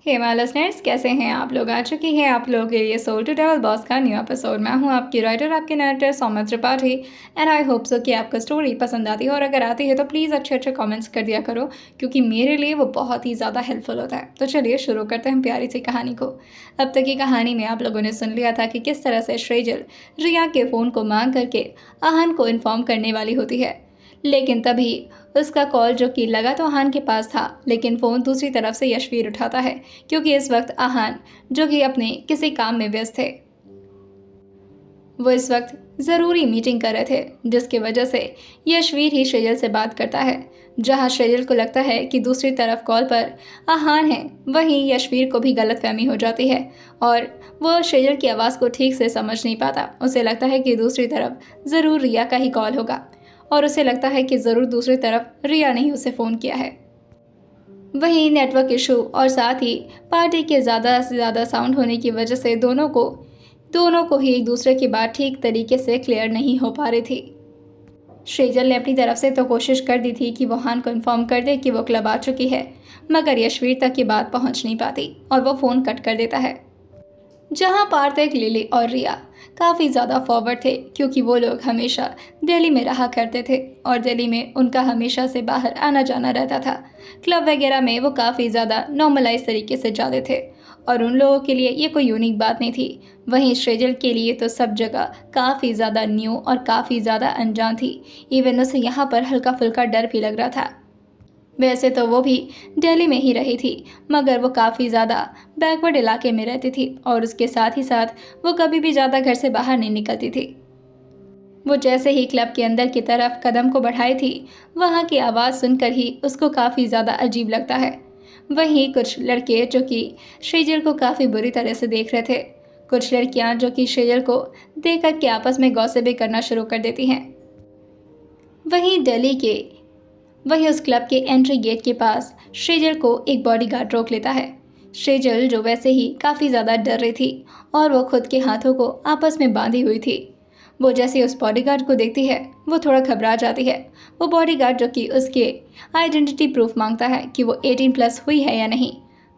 Hey my listeners, कैसे हैं आप लोग। आ चुकी है आप लोगों के लिए सोल टू डेवल बॉस का न्यू एपिसोड। मैं हूं आपकी राइटर, आपके narrator Saumya Tripathi. And I hope so कि आपको स्टोरी पसंद आती है, और अगर आती है तो प्लीज़ अच्छे अच्छे कमेंट्स कर दिया करो, क्योंकि मेरे लिए वो बहुत ही ज़्यादा हेल्पफुल होता है। तो चलिए शुरू करते हैं प्यारी सी कहानी को। अब तक की कहानी में आप लोगों ने सुन लिया था कि किस तरह से श्रेजल रिया के फ़ोन को मांग करके आहन को इन्फॉर्म करने वाली होती है, लेकिन तभी उसका कॉल जो कि लगा तो आहान के पास था, लेकिन फ़ोन दूसरी तरफ से यशवीर उठाता है, क्योंकि इस वक्त आहान जो कि अपने किसी काम में व्यस्त थे। वो इस वक्त ज़रूरी मीटिंग कर रहे थे, जिसकी वजह से यशवीर ही श्रेजल से बात करता है। जहां श्रेजल को लगता है कि दूसरी तरफ कॉल पर आहान है, वहीं यशवीर को भी गलतफहमी हो जाती है और वो श्रेजल की आवाज़ को ठीक से समझ नहीं पाता। उसे लगता है कि दूसरी तरफ ज़रूर रिया का ही कॉल होगा, और उसे लगता है कि ज़रूर दूसरी तरफ रिया ने ही उसे फ़ोन किया है। वहीं नेटवर्क इशू और साथ ही पार्टी के ज़्यादा से ज़्यादा साउंड होने की वजह से दोनों को ही एक दूसरे की बात ठीक तरीके से क्लियर नहीं हो पा रही थी। श्रीजल ने अपनी तरफ से तो कोशिश कर दी थी कि वो हान को इन्फॉर्म कर दे कि वो क्लब आ चुकी है, मगर यशवीर तक ये बात पहुंच नहीं पाती और वो फ़ोन कट कर देता है। जहां पार्थिक, लिली और रिया काफ़ी ज़्यादा फॉरवर्ड थे, क्योंकि वो लोग हमेशा दिल्ली में रहा करते थे और दिल्ली में उनका हमेशा से बाहर आना जाना रहता था। क्लब वगैरह में वो काफ़ी ज़्यादा नॉर्मलाइज तरीके से जाते थे और उन लोगों के लिए ये कोई यूनिक बात नहीं थी। वहीं श्रेजल के लिए तो सब जगह काफ़ी ज़्यादा न्यू और काफ़ी ज़्यादा अनजान थी। इवन उसे यहाँ पर हल्का फुल्का डर भी लग रहा था। वैसे तो वो भी दिल्ली में ही रही थी, मगर वो काफ़ी ज़्यादा बैकवर्ड इलाके में रहती थी और उसके साथ ही साथ वो कभी भी ज़्यादा घर से बाहर नहीं निकलती थी। वो जैसे ही क्लब के अंदर की तरफ कदम को बढ़ाई थी, वहाँ की आवाज़ सुनकर ही उसको काफ़ी ज़्यादा अजीब लगता है। वहीं कुछ लड़के जो कि श्रीजल को काफ़ी बुरी तरह से देख रहे थे, कुछ लड़कियाँ जो कि श्रीजल को देख कर के आपस में गॉसिपिंग करना शुरू कर देती हैं। वहीं दिल्ली के वहीं उस क्लब के एंट्री गेट के पास श्रीजल को एक बॉडीगार्ड रोक लेता है। श्रीजल जो वैसे ही काफ़ी ज़्यादा डर रही थी और वो खुद के हाथों को आपस में बांधी हुई थी, वो जैसे उस बॉडीगार्ड को देखती है वो थोड़ा घबरा जाती है। वो बॉडीगार्ड जो कि उसके आइडेंटिटी प्रूफ मांगता है कि वो 18+ हुई है या नहीं।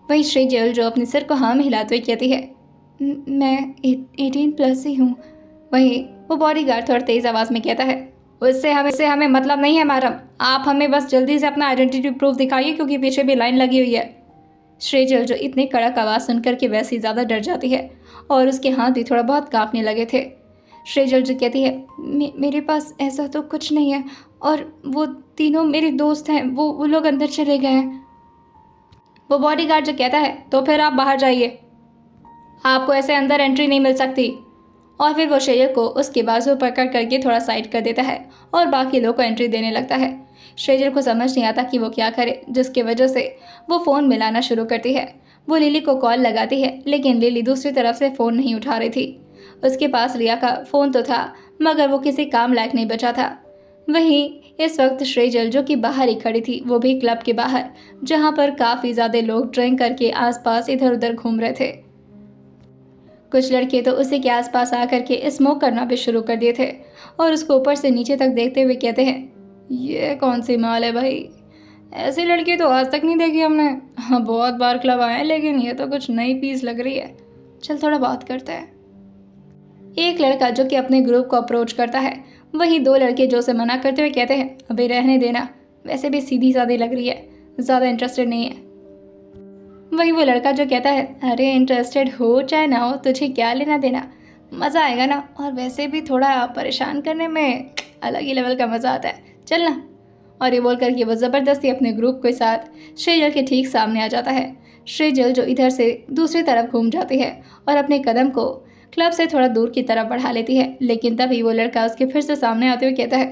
वहीं श्रीजल जो अपने सिर को हाँ में हिलाते हुए कहती है, मैं 18+ ही हूँ। वहीं वो बॉडीगार्ड थोड़ा तेज़ आवाज़ में कहता है, उससे हमें मतलब नहीं है मैडम, आप हमें बस जल्दी से अपना आइडेंटिटी प्रूफ दिखाइए, क्योंकि पीछे भी लाइन लगी हुई है। श्रेजल जो इतनी कड़क आवाज़ सुनकर के वैसे ही ज़्यादा डर जाती है और उसके हाथ भी थोड़ा बहुत कांपने लगे थे। श्रेजल जो कहती है, मेरे पास ऐसा तो कुछ नहीं है, और वो तीनों मेरे दोस्त हैं, वो लोग अंदर चले गए हैं। वो बॉडीगार्ड जो कहता है, तो फिर आप बाहर जाइए, आपको ऐसे अंदर एंट्री नहीं मिल सकती। और फिर वो श्रेजल को उसके बाजू पकड़ करके थोड़ा साइड कर देता है और बाकी लोगों को एंट्री देने लगता है। श्रेजल को समझ नहीं आता कि वो क्या करे, जिसकी वजह से वो फ़ोन मिलाना शुरू करती है। वो लिली को कॉल लगाती है, लेकिन लिली दूसरी तरफ से फ़ोन नहीं उठा रही थी। उसके पास रिया का फ़ोन तो था, मगर वो किसी काम लायक नहीं बचा था। वहीं इस वक्त श्रेजल जो कि बाहर ही खड़ी थी, वो भी क्लब के बाहर, जहाँ पर काफ़ी ज़्यादा लोग ड्रिंक करके आसपास इधर उधर घूम रहे थे। कुछ लड़के तो उसी के आसपास आकर के स्मोक करना भी शुरू कर दिए थे और उसको ऊपर से नीचे तक देखते हुए कहते हैं, ये कौन सी माल है भाई, ऐसी लड़की तो आज तक नहीं देखी हमने। हाँ, बहुत बार क्लब आए हैं, लेकिन ये तो कुछ नई पीस लग रही है। चल थोड़ा बात करते हैं। एक लड़का जो कि अपने ग्रुप को अप्रोच करता है, वहीं दो लड़के जो उसे मना करते हुए कहते हैं, अभी रहने देना, वैसे भी सीधी सादी लग रही है, ज़्यादा इंटरेस्टेड नहीं है। वही वो लड़का जो कहता है, अरे इंटरेस्टेड हो चाहे ना हो, तुझे क्या लेना देना, मज़ा आएगा ना, और वैसे भी थोड़ा परेशान करने में अलग ही लेवल का मज़ा आता है, चल ना। और ये बोल करके वो ज़बरदस्ती अपने ग्रुप के साथ श्रेजल के ठीक सामने आ जाता है। श्रेजल जो इधर से दूसरी तरफ घूम जाती है और अपने कदम को क्लब से थोड़ा दूर की तरफ बढ़ा लेती है, लेकिन तभी वो लड़का उसके फिर से सामने आते हुए कहता है,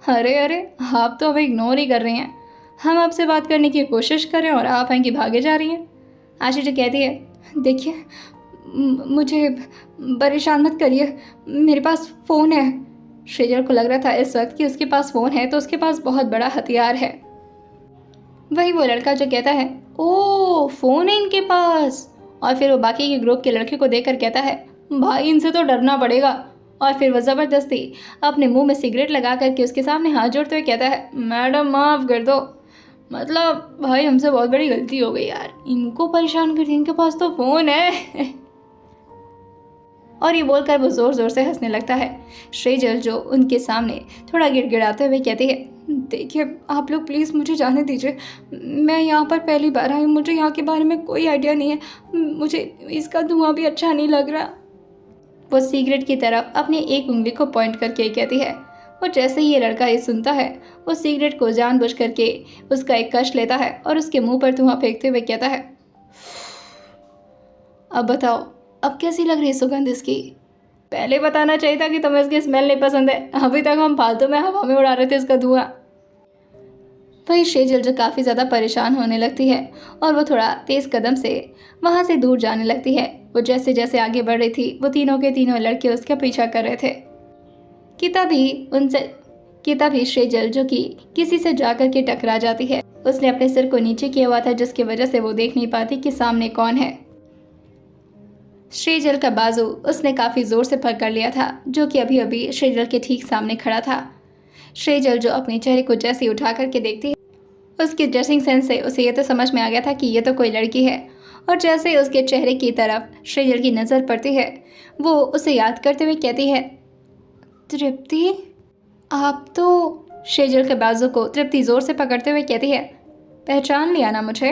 अरे अरे, आप तो हमें इग्नोर ही कर रही हैं, हम आपसे बात करने की कोशिश कर रहे हैं और आप हैं कि भागे जा रही हैं। आशी जो कहती है, देखिए मुझे परेशान मत करिए, मेरे पास फ़ोन है। श्रेजल को लग रहा था इस वक्त कि उसके पास फ़ोन है तो उसके पास बहुत बड़ा हथियार है। वही वो लड़का जो कहता है, ओ फ़ोन है इनके पास, और फिर वो बाकी के ग्रुप के लड़के को देखकर कहता है, भाई इनसे तो डरना पड़ेगा। और फिर वो ज़बरदस्ती अपने मुंह में सिगरेट लगा करके उसके सामने हाथ जोड़ते हुए कहता है, मैडम माफ़ कर दो, मतलब भाई हमसे बहुत बड़ी गलती हो गई यार, इनको परेशान कर दिया, इनके पास तो फ़ोन है। और ये बोलकर वो ज़ोर ज़ोर से हंसने लगता है। श्रीजल जो उनके सामने थोड़ा गिड़गिड़ाते हुए कहती है, देखिए आप लोग प्लीज़ मुझे जाने दीजिए, मैं यहाँ पर पहली बार आई हूँ, मुझे यहाँ के बारे में कोई आइडिया नहीं है, मुझे इसका धुआं भी अच्छा नहीं लग रहा। वो सिगरेट की तरफ अपनी एक उंगली को पॉइंट करके कहती है। और जैसे ही ये लड़का ये सुनता है, वो सिगरेट को जानबूझ करके उसका एक कश लेता है और उसके मुंह पर धुआं फेंकते हुए कहता है, अब बताओ, अब कैसी लग रही है सुगंध इसकी? पहले बताना चाहिए था कि तुम्हें इसकी स्मेल नहीं पसंद है, अभी तक हम फालतू में हवा में उड़ा रहे थे उसका धुआं। वही शेजल जो काफ़ी ज़्यादा परेशान होने लगती है और वो थोड़ा तेज़ कदम से वहाँ से दूर जाने लगती है। वो जैसे जैसे आगे बढ़ रही थी, वो तीनों के तीनों लड़के उसका पीछा कर रहे थे कि तभी शेजल जो कि किसी से जाकर के टकरा जाती है। उसने अपने सिर को नीचे किया हुआ था, जिसकी वजह से वो देख नहीं पाती कि सामने कौन है। शेजल का बाजू उसने काफ़ी ज़ोर से पकड़ लिया था, जो कि अभी अभी शेजल के ठीक सामने खड़ा था। शेजल जो अपने चेहरे को जैसे ही उठा करके देखती है, उसकी ड्रेसिंग सेंस से उसे ये तो समझ में आ गया था कि ये तो कोई लड़की है। और जैसे ही उसके चेहरे की तरफ शेजल की नज़र पड़ती है, वो उसे याद करते हुए कहती है, तृप्ति आप तो। शेजल के बाजू को तृप्ति ज़ोर से पकड़ते हुए कहती है, पहचान लिया ना मुझे?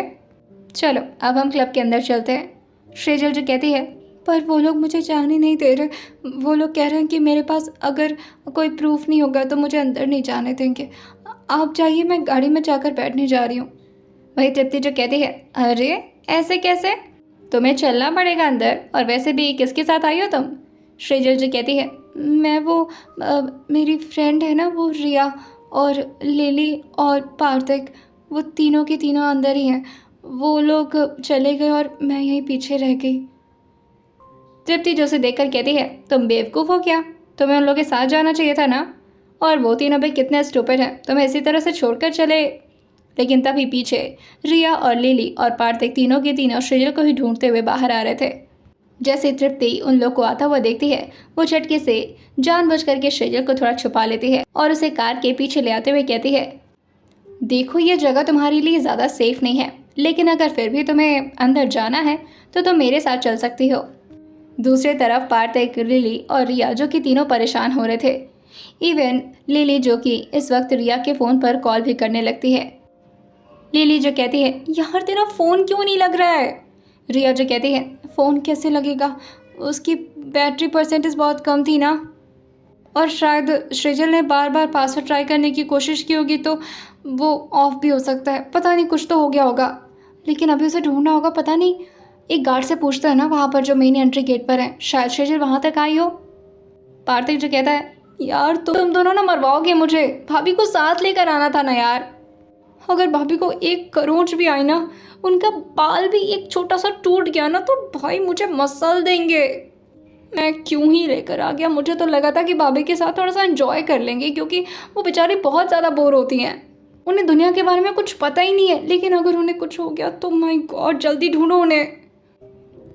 चलो अब हम क्लब के अंदर चलते हैं। शेजल जो कहती है, पर वो लोग मुझे जाने नहीं दे रहे, वो लोग कह रहे हैं कि मेरे पास अगर कोई प्रूफ नहीं होगा तो मुझे अंदर नहीं जाने देंगे, आप जाइए, मैं गाड़ी में जाकर बैठने जा रही हूँ। वही तृप्ति जो कहती है, अरे ऐसे कैसे, तुम्हें चलना पड़ेगा अंदर, और वैसे भी किसके साथ आई हो तुम? शेजल जो कहती है, मैं वो मेरी फ्रेंड है ना, वो रिया और लिली और पार्थिक, वो तीनों के तीनों अंदर ही हैं, वो लोग चले गए और मैं यहीं पीछे रह गई। तृप्ति जो उसे देखकर कहती है, तुम बेवकूफ़ हो क्या, तुम्हें उन लोगों के साथ जाना चाहिए था ना, और वो तीनों भी कितने स्टूपिड हैं, तुम्हें इसी तरह से छोड़कर चले। लेकिन तभी पीछे रिया और लिली और पार्थिक तीनों के तीनों शेजल को ही ढूंढते हुए बाहर आ रहे थे। जैसे तृप्ति उन लोग को आता हुआ देखती है, वो झटके से जानबूझ करके शेजल को थोड़ा छुपा लेती है और उसे कार के पीछे ले आते हुए कहती है, देखो ये जगह तुम्हारे लिए ज़्यादा सेफ नहीं है, लेकिन अगर फिर भी तुम्हें अंदर जाना है तो तुम मेरे साथ चल सकती हो। दूसरी तरफ पार्थिक, लिली और रिया जो कि तीनों परेशान हो रहे थे। इवन लिली जो कि इस वक्त रिया के फ़ोन पर कॉल भी करने लगती है। लिली जो कहती है, यार तेरा फ़ोन क्यों नहीं लग रहा है? रिया जो कहती है, फ़ोन कैसे लगेगा, उसकी बैटरी परसेंटेज बहुत कम थी ना, और शायद सृजल ने बार बार पासवर्ड ट्राई करने की कोशिश की होगी तो वो ऑफ भी हो सकता है, पता नहीं कुछ तो हो गया होगा, लेकिन अभी उसे ढूंढना होगा। पता नहीं, एक गार्ड से पूछता है ना वहाँ पर जो मेन एंट्री गेट पर है, शायद सृजल वहाँ तक आई हो। पार्थिक जो कहता है, यार तुम दोनों ना मरवाओगे मुझे, भाभी को साथ लेकर आना था ना यार, अगर भाभी को एक करोच भी आई ना, उनका बाल भी एक छोटा सा टूट गया ना, तो भाई मुझे मसल देंगे। मैं क्यों ही लेकर आ गया, मुझे तो लगा था कि भाभी के साथ थोड़ा सा एंजॉय कर लेंगे, क्योंकि वो बेचारी बहुत ज़्यादा बोर होती हैं, उन्हें दुनिया के बारे में कुछ पता ही नहीं है, लेकिन अगर उन्हें कुछ हो गया तो माय गॉड, जल्दी ढूंढो उन्हें।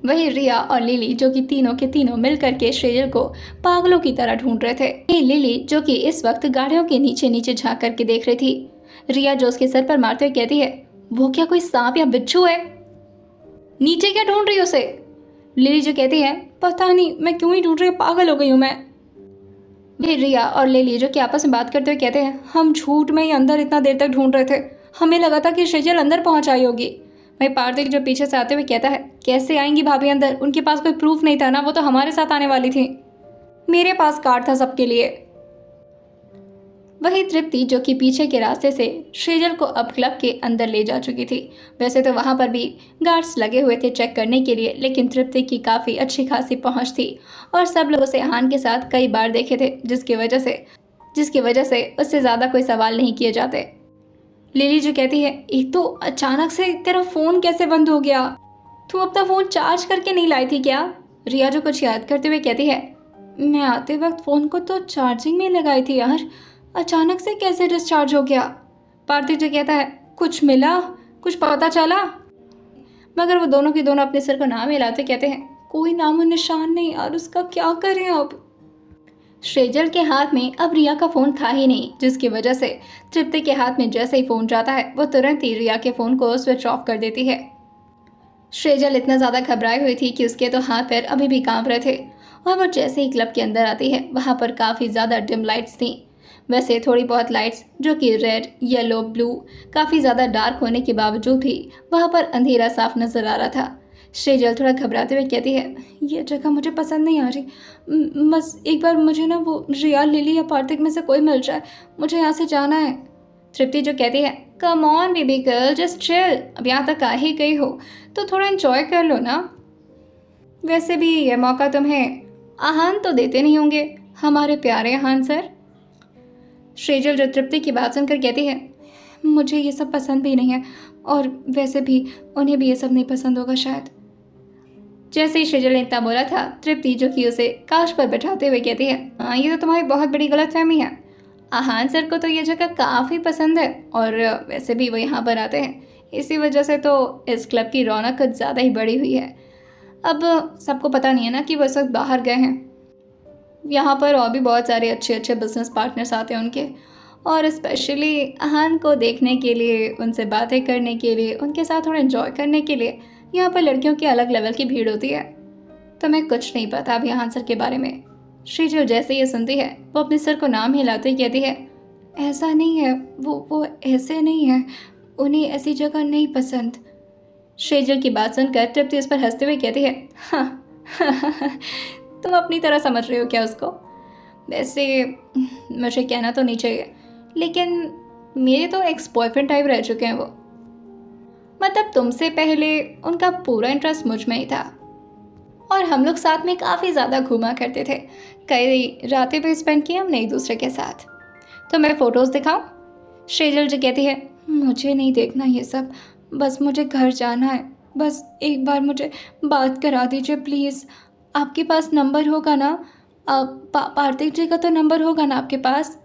वही रिया और लिली जो कि तीनों के तीनों मिलकर के शेजल को पागलों की तरह ढूंढ रहे थे। लिली जो कि इस वक्त गाड़ियों के नीचे नीचे झांक करके देख रही थी। रिया जो उसके सर पर मारते हुए कहती है, वो क्या कोई सांप या बिच्छू है, नीचे क्या ढूंढ रही है उसे? लिली जो कहती है, पता नहीं मैं क्यों ही ढूंढ रही हूँ, पागल हो गई हूँ मैं। रिया और लिली जो कि आपस में बात करते हुए कहते हैं, हम झूठ में ही अंदर इतना देर तक ढूंढ रहे थे, हमें लगा था कि शेजल अंदर पहुंच आई होगी। भाई पार्थिक जो पीछे से आते हुए कहता है, कैसे आएंगी भाभी अंदर, उनके पास कोई प्रूफ नहीं था ना, वो तो हमारे साथ आने वाली थी, मेरे पास कार्ड था सबके लिए। वही तृप्ति जो कि पीछे के रास्ते से शेजल को अब क्लब के अंदर ले जा चुकी थी। वैसे तो वहाँ पर भी गार्ड्स लगे हुए थे चेक करने के लिए, लेकिन तृप्ति की काफ़ी अच्छी खासी पहुँच थी और सब लोग उसे हान के साथ कई बार देखे थे, जिसकी वजह से उससे ज़्यादा कोई सवाल नहीं किए जाते। लिली जो कहती है, एक तो अचानक से तेरा फ़ोन कैसे बंद हो गया, तू अपना फ़ोन चार्ज करके नहीं लाई थी क्या? रिया जो कुछ याद करते हुए कहती है, मैं आते वक्त फ़ोन को तो चार्जिंग में लगाई थी यार, अचानक से कैसे डिस्चार्ज हो गया? पार्थिक जो कहता है, कुछ मिला, कुछ पता चला? मगर वो दोनों के दोनों अपने सिर को नाम हिलाते कहते हैं, कोई नामो निशान नहीं यार, उसका क्या करें अब? शेजल के हाथ में अब रिया का फ़ोन था ही नहीं, जिसकी वजह से तृप्ति के हाथ में जैसे ही फ़ोन जाता है वो तुरंत ही रिया के फ़ोन को स्विच ऑफ कर देती है। शेजल इतना ज़्यादा घबराई हुई थी कि उसके तो हाथ पैर अभी भी कांप रहे थे और वो जैसे ही क्लब के अंदर आती है वहाँ पर काफ़ी ज़्यादा डिम लाइट्स थीं। वैसे थोड़ी बहुत लाइट्स जो कि रेड, येलो, ब्लू काफ़ी ज़्यादा डार्क होने के बावजूद भी वहाँ पर अंधेरा साफ नज़र आ रहा था। शेजल थोड़ा घबराते हुए कहती है, ये जगह मुझे पसंद नहीं आ रही। बस एक बार मुझे ना वो रिया, लिली या कार्तिक में से कोई मिल जाए, मुझे यहाँ से जाना है। तृप्ति जो कहती है, come on baby girl, just chill, अब यहाँ तक आ ही गई हो तो थोड़ा एंजॉय कर लो ना। वैसे भी ये मौका तुम्हें आहान तो देते नहीं होंगे, हमारे प्यारे आहान सर। शेजल जो तृप्ति की बात सुनकर कहती है, मुझे ये सब पसंद भी नहीं है और वैसे भी उन्हें भी ये सब नहीं पसंद होगा शायद। जैसे ही शेजल ने इतना बोला था, तृप्ति जो कि उसे काश पर बैठाते हुए कहती है, हाँ ये तो तुम्हारी बहुत बड़ी गलतफहमी है। आहान सर को तो ये जगह काफ़ी पसंद है और वैसे भी वो यहाँ पर आते हैं, इसी वजह से तो इस क्लब की रौनक कुछ ज़्यादा ही बढ़ी हुई है। अब सबको पता नहीं है ना कि वो इस वक्त बाहर गए हैं। यहाँ पर और भी बहुत सारे अच्छे अच्छे बिजनेस पार्टनर्स आते हैं उनके, और स्पेशली आहान को देखने के लिए, उनसे बातें करने के लिए, उनके साथ थोड़ा एंजॉय करने के लिए यहाँ पर लड़कियों की अलग लेवल की भीड़ होती है। तो मैं कुछ नहीं पता अभी आहान सर के बारे में। शेजल जैसे ये सुनती है वो अपने सर को नाम हिलाते ही कहती है, ऐसा नहीं है, वो ऐसे नहीं है, उन्हें ऐसी जगह नहीं पसंद। शेजल की बात सुनकर तृप्ति उस पर हंसते हुए कहती है, हाँ तुम अपनी तरह समझ रहे हो क्या उसको? वैसे मुझे कहना तो नहीं चाहिए, लेकिन मेरे तो एक्स बॉयफ्रेंड टाइप रह चुके हैं वो। मतलब तुमसे पहले उनका पूरा इंटरेस्ट मुझ में ही था और हम लोग साथ में काफ़ी ज़्यादा घूमा करते थे, कई रातें भी स्पेंड की हमने एक दूसरे के साथ। तो मैं फ़ोटोज़ दिखाऊं? शेजल जी कहती है, मुझे नहीं देखना ये सब, बस मुझे घर जाना है, बस एक बार मुझे बात करा दीजिए प्लीज़। आपके पास नंबर होगा ना? पार्थिक जी का तो नंबर होगा ना आपके पास?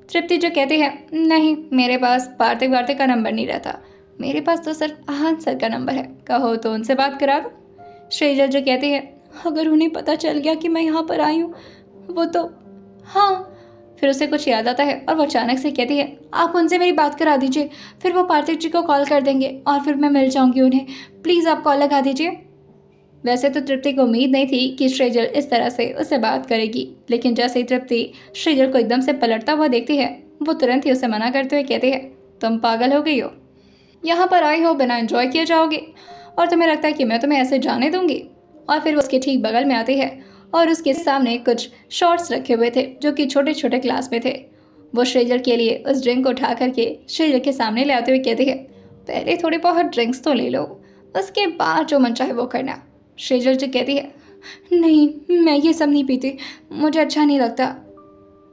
तृप्ति जो कहती है, नहीं मेरे पास पार्थिक वार्थिक का नंबर नहीं रहता, मेरे पास तो सिर्फ आहान सर का नंबर है, कहो तो उनसे बात करा दो। शेजल जो कहती है, अगर उन्हें पता चल गया कि मैं यहाँ पर आई हूँ वो तो, हाँ। फिर उसे कुछ याद आता है और वो अचानक से कहती है, आप उनसे मेरी बात करा दीजिए, फिर वो पार्थिक जी को कॉल कर देंगे और फिर मैं मिल जाऊँगी उन्हें, प्लीज़ आप कॉल लगा दीजिए। वैसे तो तृप्ति को उम्मीद नहीं थी कि शेजल इस तरह से उससे बात करेगी, लेकिन जैसे ही तृप्ति शेजल को एकदम से पलटता हुआ देखती है, वो तुरंत ही उसे मना करते हुए कहती है, तुम पागल हो गई हो? यहाँ पर आई हो बिना एंजॉय किए जाओगे और तुम्हें लगता है कि मैं तुम्हें ऐसे जाने दूंगी? और फिर वो उसके ठीक बगल में आती है और उसके सामने कुछ शॉर्ट्स रखे हुए थे जो कि छोटे छोटे ग्लास में थे। वो शेजल के लिए उस ड्रिंक को उठा करके शेजल के सामने ले आते हुए कहती है, पहले थोड़ी बहुत ड्रिंक्स तो ले लो, उसके बाद जो मन चाहे वो करना। शेजल जी कहती है, नहीं मैं ये सब नहीं पीती, मुझे अच्छा नहीं लगता।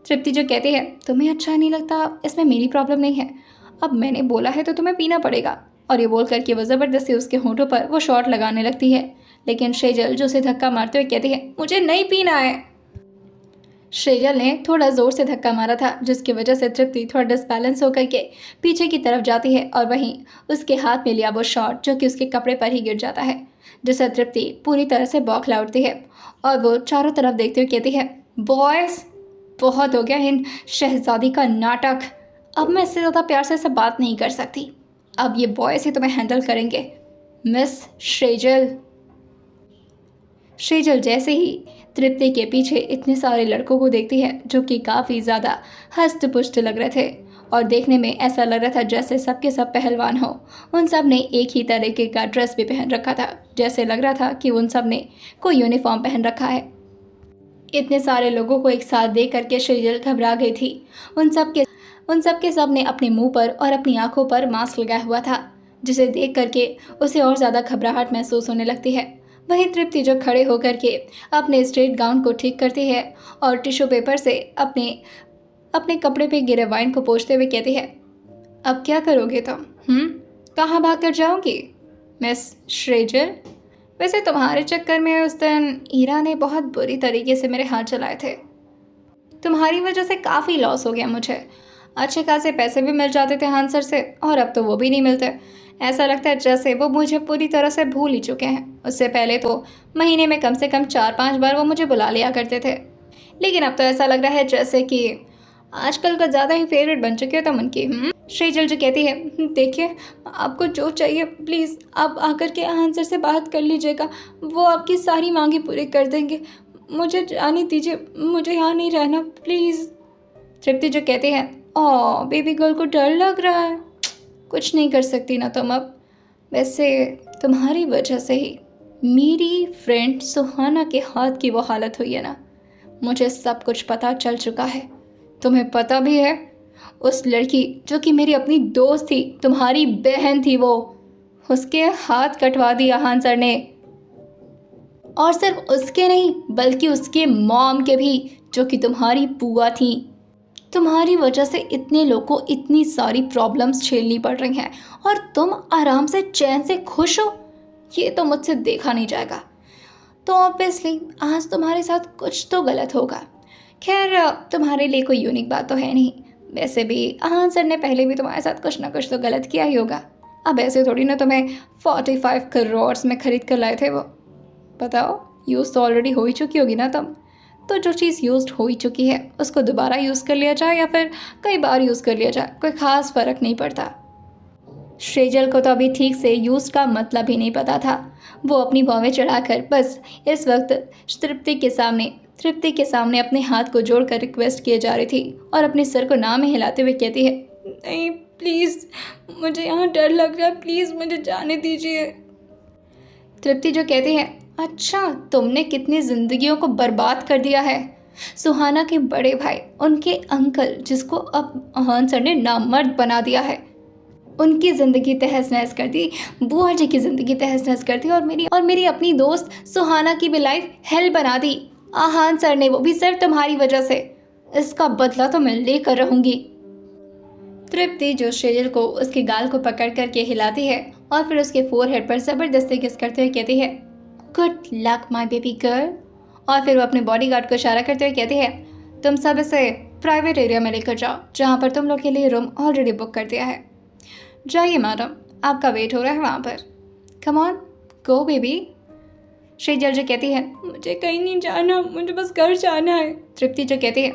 तृप्ति जो कहती है, तुम्हें अच्छा नहीं लगता इसमें मेरी प्रॉब्लम नहीं है, अब मैंने बोला है तो तुम्हें पीना पड़ेगा। और ये बोल करके वो ज़बरदस्ती उसके होंठों पर वो शॉट लगाने लगती है, लेकिन शेजल जो उसे धक्का मारते हुए कहती है, मुझे नहीं पीना है। शेजल ने थोड़ा ज़ोर से धक्का मारा था, जिसकी वजह से तृप्ति थोड़ा डिसबैलेंस होकर के पीछे की तरफ जाती है और वहीं उसके हाथ में लिया वो शॉट जो कि उसके कपड़े पर ही गिर जाता है, जिससे तृप्ति पूरी तरह से बौखला उठती है और वो चारों तरफ देखते हुए कहती है, बॉयज़ बहुत हो गया इन शहजादी का नाटक, अब मैं इससे ज़्यादा प्यार से ऐसे बात नहीं कर सकती, अब ये बॉयज़ ही तुम्हें हैंडल करेंगे। मिस शेजल। शेजल जैसे ही तृप्ति के पीछे इतने सारे लड़कों को देखती है जो कि काफ़ी ज़्यादा हष्ट पुष्ट लग रहे थे और देखने में ऐसा लग रहा था जैसे सबके सब पहलवान हो। उन सब ने एक ही तरीके का ड्रेस भी पहन रखा था, जैसे लग रहा था कि उन सब ने कोई यूनिफॉर्म पहन रखा है। इतने सारे लोगों को एक साथ देख करके शेजल घबरा गई थी। उन सब के सब ने अपने मुंह पर और अपनी आंखों पर मास्क लगाया हुआ था, जिसे देख करके उसे और ज़्यादा घबराहट महसूस होने लगती है। वहीं तृप्ति जो खड़े होकर के अपने स्ट्रेट गाउन को ठीक करती है और टिश्यू पेपर से अपने कपड़े पे गिरे वाइन को पोंछते हुए कहती है, अब क्या करोगे तुम? कहाँ भाग कर जाओगी मिस शेजल? वैसे तुम्हारे चक्कर में उस दिन ईरा ने बहुत बुरी तरीके से मेरे हाथ चलाए थे, तुम्हारी वजह से काफ़ी लॉस हो गया मुझे। अच्छे खासे पैसे भी मिल जाते थे आंसर से और अब तो वो भी नहीं मिलते। ऐसा लगता है जैसे वो मुझे पूरी तरह से भूल ही चुके हैं। उससे पहले तो महीने में कम से कम 4-5 बार वो मुझे बुला लिया करते थे। लेकिन अब तो ऐसा लग रहा है जैसे कि आजकल का ज़्यादा ही फेवरेट बन चुके हो तुम उनकी। श्रीजल जो कहती है, देखिए आपको जो चाहिए प्लीज़ आप आकर के आहान सर से बात कर लीजिएगा, वो आपकी सारी मांगे पूरी कर देंगे। मुझे जाने दीजिए, मुझे यहाँ नहीं रहना प्लीज़। तृप्ति जो कहती है, ओ बेबी गर्ल को डर लग रहा है, कुछ नहीं कर सकती ना तुम अब। वैसे तुम्हारी वजह से ही मेरी फ्रेंड सुहाना के हाथ की वो हालत हुई है ना, मुझे सब कुछ पता चल चुका है। तुम्हें पता भी है उस लड़की जो कि मेरी अपनी दोस्त थी, तुम्हारी बहन थी, वो उसके हाथ कटवा दिया आहान सर ने। और सिर्फ उसके नहीं बल्कि उसके मॉम के भी, जो कि तुम्हारी बुआ थी। तुम्हारी वजह से इतने लोगों को इतनी सारी प्रॉब्लम्स झेलनी पड़ रही हैं और तुम आराम से चैन से खुश हो, ये तो मुझसे देखा नहीं जाएगा। तो ऑब्वियसली आज तुम्हारे साथ कुछ तो गलत होगा। खैर तुम्हारे लिए कोई यूनिक बात तो है नहीं, वैसे भी आहान सर ने पहले भी तुम्हारे साथ कुछ ना कुछ तो गलत किया ही होगा। अब ऐसे थोड़ी ना तुम्हें 45 करोड़ में खरीद कर लाए थे वो। बताओ, यूज़ तो ऑलरेडी हो ही चुकी होगी ना तुम। तो जो चीज़ यूज़ हो ही चुकी है उसको दोबारा यूज़ कर लिया जाए या फिर कई बार यूज़ कर लिया जाए, कोई ख़ास फ़र्क नहीं पड़ता। श्रेजल को तो अभी ठीक से यूज़ का मतलब ही नहीं पता था। वो अपनी भौवें चढ़ाकर बस इस वक्त तृप्ति के सामने अपने हाथ को जोड़कर रिक्वेस्ट किए जा रही थी और अपने सर को ना में हिलाते हुए कहती है, नहीं प्लीज़, मुझे यहाँ डर लग रहा है, प्लीज़ मुझे जाने दीजिए। तृप्ति जो कहती है, अच्छा तुमने कितनी ज़िंदगियों को बर्बाद कर दिया है। सुहाना के बड़े भाई, उनके अंकल जिसको अब आहान सर ने नामर्द बना दिया है, उनकी ज़िंदगी तहस नहस कर दी, बुआ जी की ज़िंदगी तहस नहस कर दी और मेरी अपनी दोस्त सुहाना की भी लाइफ हेल बना दी आहान सर ने, वो भी सिर्फ तुम्हारी वजह से। इसका बदला तो मैं लेकर रहूँगी। तृप्ति जो श्रेजल को उसके गाल को पकड़ करके हिलाती है और फिर उसके फोरहेड पर ज़बरदस्ती किस करते हुए कहती है, good luck my baby girl. और फिर वो अपने बॉडीगार्ड को इशारा करते हुए कहती है, तुम सब इसे प्राइवेट एरिया में लेकर जाओ जहाँ पर तुम लोग के लिए रूम ऑलरेडी बुक कर दिया है। जाइए मैडम, आपका वेट हो रहा है वहाँ पर। Come on go baby. Shrijal जो कहती है, मुझे कहीं नहीं जाना, मुझे बस घर जाना है। तृप्ति जो कहती है,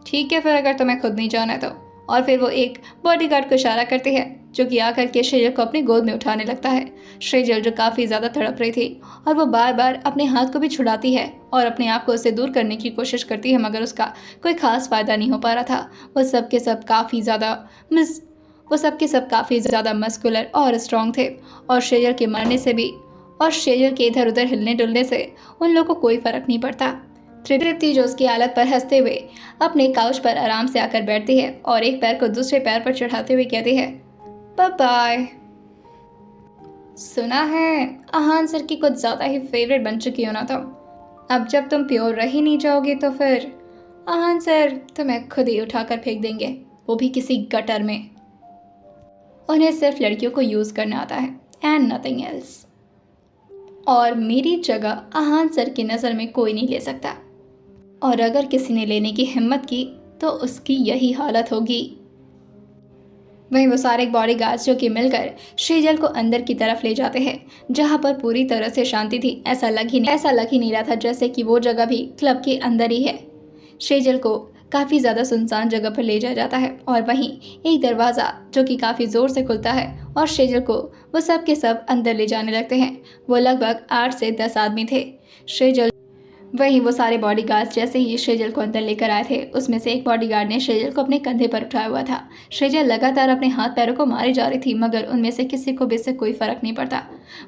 ठीक है फिर अगर तुम्हें खुद नहीं जाना है तो। और फिर वो एक बॉडीगार्ड को इशारा करती है जो कि आकर के श्रीजल को अपनी गोद में उठाने लगता है। श्रीजल जो काफ़ी ज़्यादा तड़प रही थी और वो बार बार अपने हाथ को भी छुड़ाती है और अपने आप को उससे दूर करने की कोशिश करती है, मगर उसका कोई ख़ास फ़ायदा नहीं हो पा रहा था। वो सब के सब काफ़ी ज़्यादा मस्कुलर और स्ट्रॉन्ग थे और श्रेजल के मरने से भी और श्रेजल के इधर उधर हिलने डुलने से उन लोगों को कोई फ़र्क नहीं पड़ता। तृप्ति जो उसकी हालत पर हंसते हुए अपने काउच पर आराम से आकर बैठती है और एक पैर को दूसरे पैर पर चढ़ाते हुए कहती है, बाय बाय। सुना है आहान सर की कुछ ज़्यादा ही फेवरेट बन चुकी हो ना तुम। अब जब तुम प्योर रह ही नहीं जाओगे तो फिर आहान सर तुम्हें खुद ही उठाकर फेंक देंगे, वो भी किसी गटर में। उन्हें सिर्फ लड़कियों को यूज़ करना आता है एंड नथिंग एल्स। और मेरी जगह आहान सर की नज़र में कोई नहीं ले सकता, और अगर किसी ने लेने की हिम्मत की तो उसकी यही हालत होगी। वहीं वो सारे बॉडीगार्ड्स जो कि मिलकर श्रीजल को अंदर की तरफ ले जाते हैं जहां पर पूरी तरह से शांति थी। ऐसा लग ही नहीं रहा था जैसे कि वो जगह भी क्लब के अंदर ही है। श्रीजल को काफ़ी ज़्यादा सुनसान जगह पर ले जाया जाता है और वहीं एक दरवाज़ा जो कि काफ़ी ज़ोर से खुलता है और श्रीजल को वो सब के सब अंदर ले जाने लगते हैं। वो लगभग 8 से 10 आदमी थे। वहीं वो सारे बॉडीगार्ड्स जैसे ही श्रेजल को अंदर लेकर आए थे, उसमें से एक बॉडीगार्ड ने श्रेजल को अपने कंधे पर उठाया हुआ था। श्रेजल लगातार अपने हाथ पैरों को मारी जा रही थी, मगर उनमें से किसी को भी इससे कोई फ़र्क नहीं पड़ता।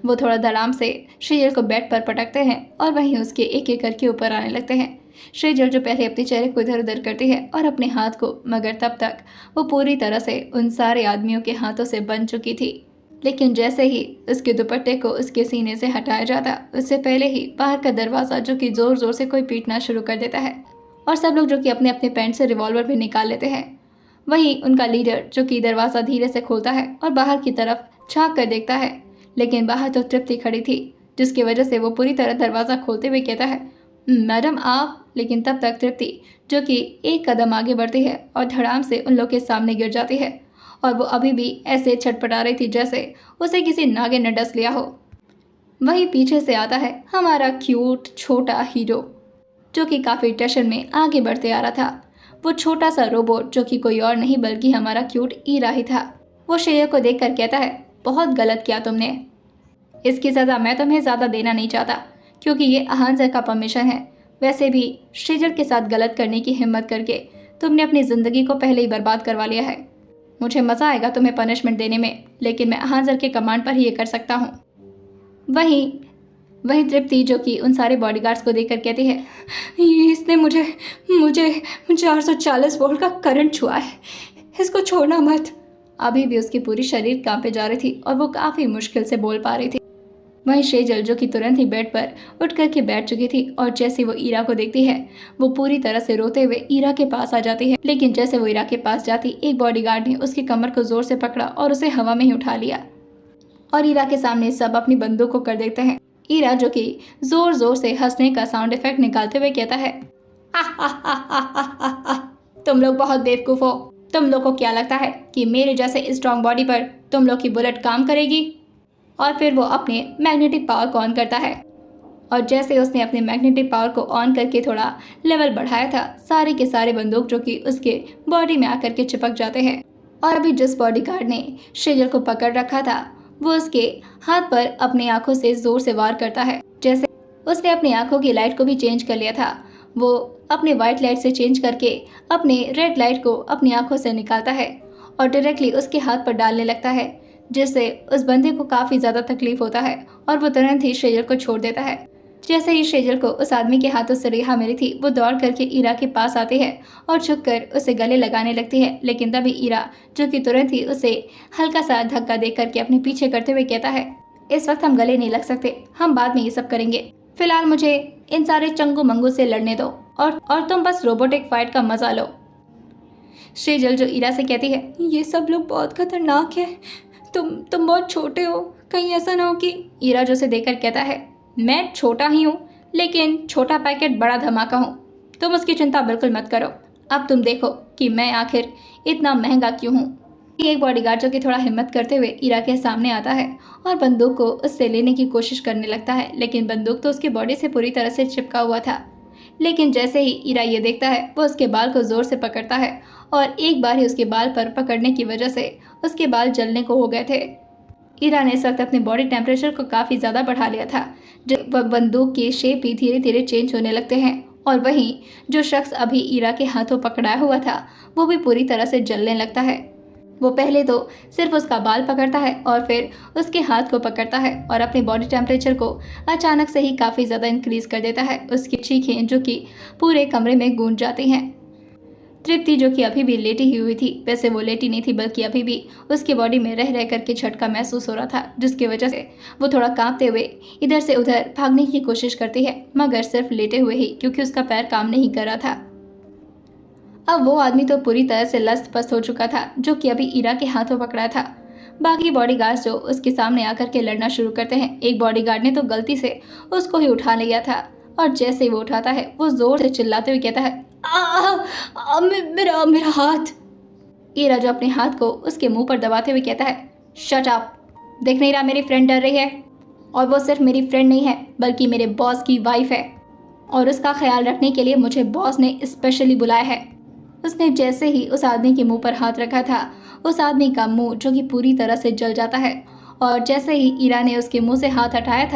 वो थोड़ा आराम से श्रेजल को बेड पर पटकते हैं और वहीं उसके एक एक करके ऊपर आने लगते हैं। श्रेजल जो पहले अपने चेहरे को इधर उधर करती है और अपने हाथ को, मगर तब तक वो पूरी तरह से उन सारे आदमियों के हाथों से बंध चुकी थी। लेकिन जैसे ही उसके दुपट्टे को उसके सीने से हटाया जाता, उससे पहले ही बाहर का दरवाज़ा जो कि ज़ोर ज़ोर से कोई पीटना शुरू कर देता है और सब लोग जो कि अपने अपने पैंट से रिवॉल्वर भी निकाल लेते हैं। वहीं उनका लीडर जो कि दरवाज़ा धीरे से खोलता है और बाहर की तरफ झाँक कर देखता है, लेकिन बाहर तो तृप्ति खड़ी थी, जिसकी वजह से वो पूरी तरह दरवाज़ा खोलते हुए कहता है, मैडम आप। लेकिन तब तक तृप्ति जो कि एक कदम आगे बढ़ती है और धड़ाम से उन लोग के सामने गिर जाती है और वो अभी भी ऐसे छटपटा रही थी जैसे उसे किसी नागे ने डस लिया हो। वहीं पीछे से आता है हमारा क्यूट छोटा हीरो। जो कि काफ़ी टेंशन में आगे बढ़ते आ रहा था। वो छोटा सा रोबोट जो कि कोई और नहीं बल्कि हमारा क्यूट ईरा ही था। वो शेजल को देखकर कहता है, बहुत गलत किया तुमने। इसकी सज़ा मैं तुम्हें ज़्यादा देना नहीं चाहता क्योंकि ये अहांजर का परमिशन है। वैसे भी शेजल के साथ गलत करने की हिम्मत करके तुमने अपनी ज़िंदगी को पहले ही बर्बाद करवा लिया है। मुझे मज़ा आएगा तुम्हें पनिशमेंट देने में, लेकिन मैं अहांजर के कमांड पर ही ये कर सकता हूँ। वहीं तृप्ति जो कि उन सारे बॉडीगार्ड्स को देखकर कहती है, ये इसने मुझे मुझे 440 वोल्ट का करंट छुआ है, इसको छोड़ना मत। अभी भी उसकी पूरी शरीर कांपे जा रही थी और वो काफ़ी मुश्किल से बोल पा रही थी। वहीं शेजल जो कि तुरंत ही बेड पर उठ करके बैठ चुकी थी और जैसे वो ईरा को देखती है वो पूरी तरह से रोते हुए ईरा के पास आ जाती है। लेकिन जैसे वो ईरा के पास जाती, एक बॉडीगार्ड ने उसकी कमर को जोर से पकड़ा और उसे हवा में ही उठा लिया और ईरा के सामने सब अपनी बंदूक को कर देते हैं। ईरा जो कि जोर जोर से हंसने का साउंड इफेक्ट निकालते हुए कहता है, तुम लोग बहुत बेवकूफ हो। तुम लोग को क्या लगता है कि मेरे जैसे स्ट्रॉन्ग बॉडी पर तुम लोग की बुलेट काम करेगी? और फिर वो अपने मैग्नेटिक पावर को ऑन करता है और जैसे उसने अपने मैग्नेटिक पावर को ऑन करके थोड़ा लेवल बढ़ाया था, सारे के सारे बंदूक जो कि उसके बॉडी में आकर के चिपक जाते हैं। और अभी जिस बॉडीगार्ड ने शेजल को पकड़ रखा था वो उसके हाथ पर अपनी आंखों से जोर से वार करता है। जैसे उसने अपनी आंखों की लाइट को भी चेंज कर लिया था, वो अपने वाइट लाइट से चेंज करके अपने रेड लाइट को अपनी आंखों से निकालता है और डायरेक्टली उसके हाथ पर डालने लगता है, जिससे उस बंदे को काफ़ी ज़्यादा तकलीफ होता है और वो तुरंत ही शेजल को छोड़ देता है। जैसे ही शेजल को उस आदमी के हाथों से रिहा मिली थी, वो दौड़ करके ईरा के पास आती है और झुककर उसे गले लगाने लगती है। लेकिन तभी ईरा जो कि तुरंत ही उसे हल्का सा धक्का दे करके अपने पीछे करते हुए कहता है, इस वक्त हम गले नहीं लग सकते, हम बाद में ये सब करेंगे। फिलहाल मुझे इन सारे चंगू मंगू से लड़ने दो और तुम बस रोबोटिक फाइट का मजा लो। शेजल जो ईरा से कहती है, ये सब लोग बहुत खतरनाक है, तुम बहुत छोटे हो, कहीं ऐसा ना हो कि। ईरा जो से देखकर कहता है, मैं छोटा ही हूँ लेकिन छोटा पैकेट बड़ा धमाका हूँ, तुम उसकी चिंता बिल्कुल मत करो। अब तुम देखो कि मैं आखिर इतना महंगा क्यों हूँ। एक बॉडीगार्ड जो कि थोड़ा हिम्मत करते हुए ईरा के सामने आता है और बंदूक को उससे लेने की कोशिश करने लगता है, लेकिन बंदूक तो उसकी बॉडी से पूरी तरह से चिपका हुआ था। लेकिन जैसे ही ईरा ये देखता है वो उसके बाल को जोर से पकड़ता है और एक बार ही उसके बाल पर पकड़ने की वजह से उसके बाल जलने को हो गए थे। ईरा ने इस वक्त अपने बॉडी टेम्परेचर को काफ़ी ज़्यादा बढ़ा लिया था, जो बंदूक के शेप भी धीरे धीरे चेंज होने लगते हैं। और वहीं जो शख्स अभी ईरा के हाथों पकड़ाया हुआ था वो भी पूरी तरह से जलने लगता है। वो पहले तो सिर्फ उसका बाल पकड़ता है और फिर उसके हाथ को पकड़ता है और अपने बॉडी टेम्परेचर को अचानक से ही काफ़ी ज़्यादा इंक्रीज़ कर देता है। उसकी चीखें जो कि पूरे कमरे में गूंज जाती हैं। तृप्ति जो कि अभी भी लेटी ही हुई थी, वैसे वो लेटी नहीं थी बल्कि अभी भी उसकी बॉडी में रह रह करके झटका महसूस हो रहा था, जिसकी वजह से वो थोड़ा कांपते हुए इधर से उधर भागने की कोशिश करती है, मगर सिर्फ लेटे हुए ही, क्योंकि उसका पैर काम नहीं कर रहा था। अब वो आदमी तो पूरी तरह से लस्त पस्त हो चुका था जो कि अभी ईरा के हाथों पकड़ा था। बाकी बॉडीगार्ड्स जो उसके सामने आकर के लड़ना शुरू करते हैं। एक बॉडीगार्ड ने तो गलती से उसको ही उठा लिया था और जैसे ही वो उठाता है वो जोर से चिल्लाते हुए कहता है, मेरा हाथ। ईरा जो अपने हाथ को उसके मुंह पर दबाते हुए कहता है, शट अप, देख नहीं रहा मेरी फ्रेंड डर रही है, और वो सिर्फ मेरी फ्रेंड नहीं है बल्कि मेरे बॉस की वाइफ है और उसका ख्याल रखने के लिए मुझे बॉस ने स्पेशली बुलाया है। उसने जैसे ही उस आदमी के मुंह पर हाथ रखा था, उस आदमी का मुंह जो कि पूरी तरह से जल जाता है और जैसे ही ईरा ने उसके मुंह से हाथ हटाया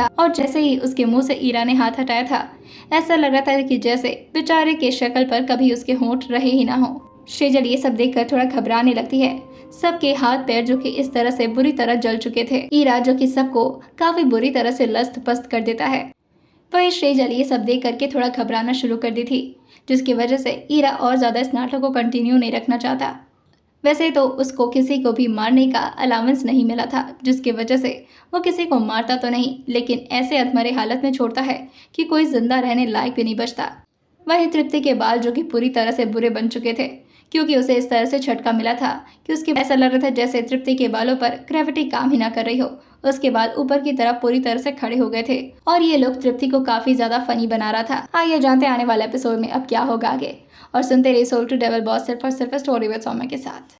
था ऐसा लग रहा था कि जैसे बेचारे के शक्ल पर कभी उसके होंठ रहे ही ना हो। शेजल ये सब देखकर थोड़ा घबराने लगती है। सबके हाथ पैर जो कि इस तरह से बुरी तरह जल चुके थे। ईरा जो कि सबको काफी बुरी तरह से लस्त पस्त कर देता है। वही शेजल ये सब देख करके थोड़ा घबराना शुरू कर दी थी, जिसकी वजह से ईरा और ज्यादा इस नाटक को कंटिन्यू नहीं रखना चाहता। वैसे तो उसको किसी को भी मारने का अलाउंस नहीं मिला था, जिसकी वजह से वो किसी को मारता तो नहीं, लेकिन ऐसे अधमरे हालत में छोड़ता है कि कोई जिंदा रहने लायक भी नहीं बचता। वहीं तृप्ति के बाल जो कि पूरी तरह से बुरे बन चुके थे, क्योंकि उसे इस तरह से झटका मिला था कि उसके ऐसा लग रहा था जैसे तृप्ति के बालों पर ग्रेविटी काम ही ना कर रही हो। उसके बाल ऊपर की तरफ पूरी तरह से खड़े हो गए थे और ये लोग तृप्ति को काफी ज्यादा फनी बना रहा था। आइए जानते आने वाले एपिसोड में अब क्या होगा आगे, और सुनते रहिए सोल टू डेविल बॉस सिर्फ और सिर्फ स्टोरी विद सौम्या के साथ।